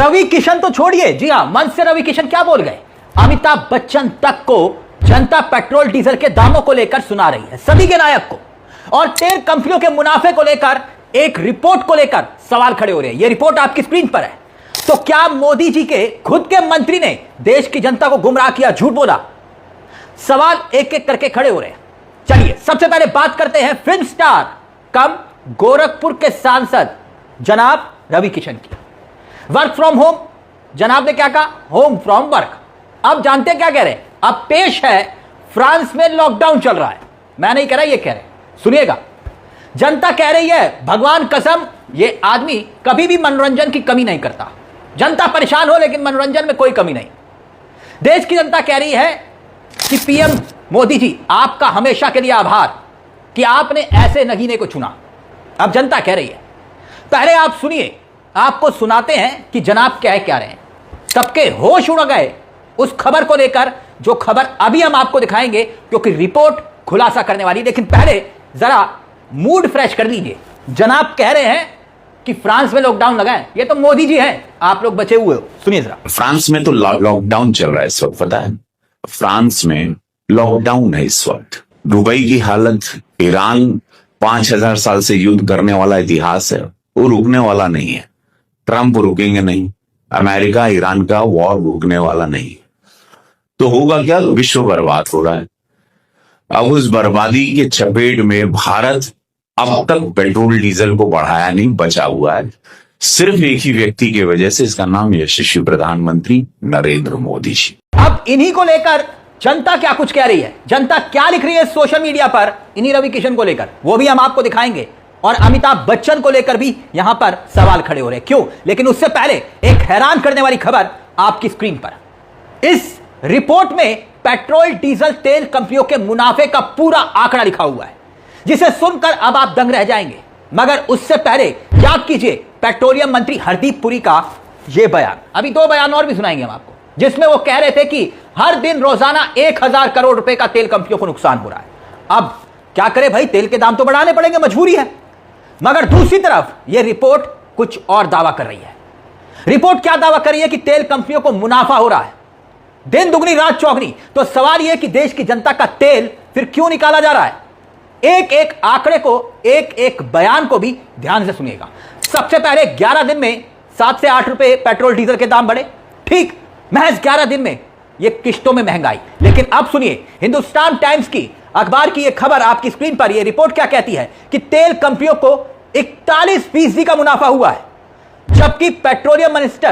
रवि किशन तो छोड़िए, जी हां, मंच से रवि किशन क्या बोल गए? अमिताभ बच्चन तक को जनता पेट्रोल डीजल के दामों को लेकर सुना रही है, सभी के नायक को, और तेल कंपनियों के मुनाफे को लेकर एक रिपोर्ट को लेकर सवाल खड़े हो रहे हैं। यह रिपोर्ट आपकी स्क्रीन पर है। तो क्या मोदी जी के खुद के मंत्री ने देश की जनता को गुमराह किया, झूठ बोला? सवाल एक एक करके खड़े हो रहे हैं। चलिए सबसे पहले बात करते हैं फिल्म स्टार कम गोरखपुर के सांसद जनाब रवि किशन की। वर्क फ्रॉम होम, जनाब ने क्या कहा? Home from work. अब जानते हैं क्या कह रहे हैं? अब पेश है फ्रांस में लॉकडाउन चल रहा है। मैं नहीं कह रहा, ये कह रहे हैं, सुनिएगा। जनता कह रही है भगवान कसम ये आदमी कभी भी मनोरंजन की कमी नहीं करता। जनता परेशान हो लेकिन मनोरंजन में कोई कमी नहीं। देश की जनता कह रही है कि पीएम मोदी जी आपका हमेशा के लिए आभार कि आपने ऐसे नगीने को चुना। अब जनता कह रही है। पहले आप सुनिए, आपको सुनाते हैं कि जनाब कह क्या रहे हैं। सबके होश उड़ गए उस खबर को लेकर, जो खबर अभी हम आपको दिखाएंगे क्योंकि रिपोर्ट खुलासा करने वाली। लेकिन पहले जरा मूड फ्रेश कर लीजिए। जनाब कह रहे हैं कि फ्रांस में लॉकडाउन लगा है। ये तो मोदी जी हैं, आप लोग बचे हुए हो। सुनिए जरा। फ्रांस में तो लॉकडाउन चल रहा है इस वक्त, पता है? फ्रांस में लॉकडाउन है इस वक्त। दुबई की हालत, ईरान 5000 साल से युद्ध करने वाला इतिहास है, वो रुकने वाला नहीं है। ट्रंप रुकेंगे नहीं, अमेरिका ईरान का वॉर रुकने वाला नहीं। तो होगा क्या? विश्व बर्बाद हो रहा है। अब उस बर्बादी के चपेट में भारत अब तक पेट्रोल डीजल को बढ़ाया नहीं, बचा हुआ है सिर्फ एक ही व्यक्ति की वजह से। इसका नाम यशस्वी प्रधानमंत्री नरेंद्र मोदी जी। अब इन्हीं को लेकर जनता क्या कुछ कह रही है, जनता क्या लिख रही है सोशल मीडिया पर इन्हीं रवि किशन को लेकर, वो भी हम आपको दिखाएंगे। और अमिताभ बच्चन को लेकर भी यहां पर सवाल खड़े हो रहे हैं। क्यों? लेकिन उससे पहले एक हैरान करने वाली खबर आपकी स्क्रीन पर। इस रिपोर्ट में पेट्रोल डीजल तेल कंपनियों के मुनाफे का पूरा आंकड़ा लिखा हुआ है, जिसे सुनकर अब आप दंग रह जाएंगे। मगर उससे पहले याद कीजिए पेट्रोलियम मंत्री हरदीप पुरी का यह बयान। अभी दो बयान और भी सुनाएंगे हम आपको, जिसमें वो कह रहे थे कि हर दिन रोजाना 1000 करोड़ रुपए का तेल कंपनियों को नुकसान हो रहा है। अब क्या करे भाई, तेल के दाम तो बढ़ाने पड़ेंगे, मजबूरी है। मगर दूसरी तरफ यह रिपोर्ट कुछ और दावा कर रही है। रिपोर्ट क्या दावा कर रही है? कि तेल कंपनियों को मुनाफा हो रहा है, दिन दुगनी रात चौगनी। तो सवाल यह कि देश की जनता का तेल फिर क्यों निकाला जा रहा है? एक एक आंकड़े को, एक एक बयान को भी ध्यान से सुनिएगा। सबसे पहले 11 दिन में 7 से 8 रुपए पेट्रोल डीजल के दाम बढ़े, ठीक, महज 11 दिन में। यह किश्तों में महंगाई। लेकिन अब सुनिए हिंदुस्तान टाइम्स की अखबार की यह खबर आपकी स्क्रीन पर। यह रिपोर्ट क्या कहती है कि तेल कंपनियों को 41% का मुनाफा हुआ है, जबकि पेट्रोलियम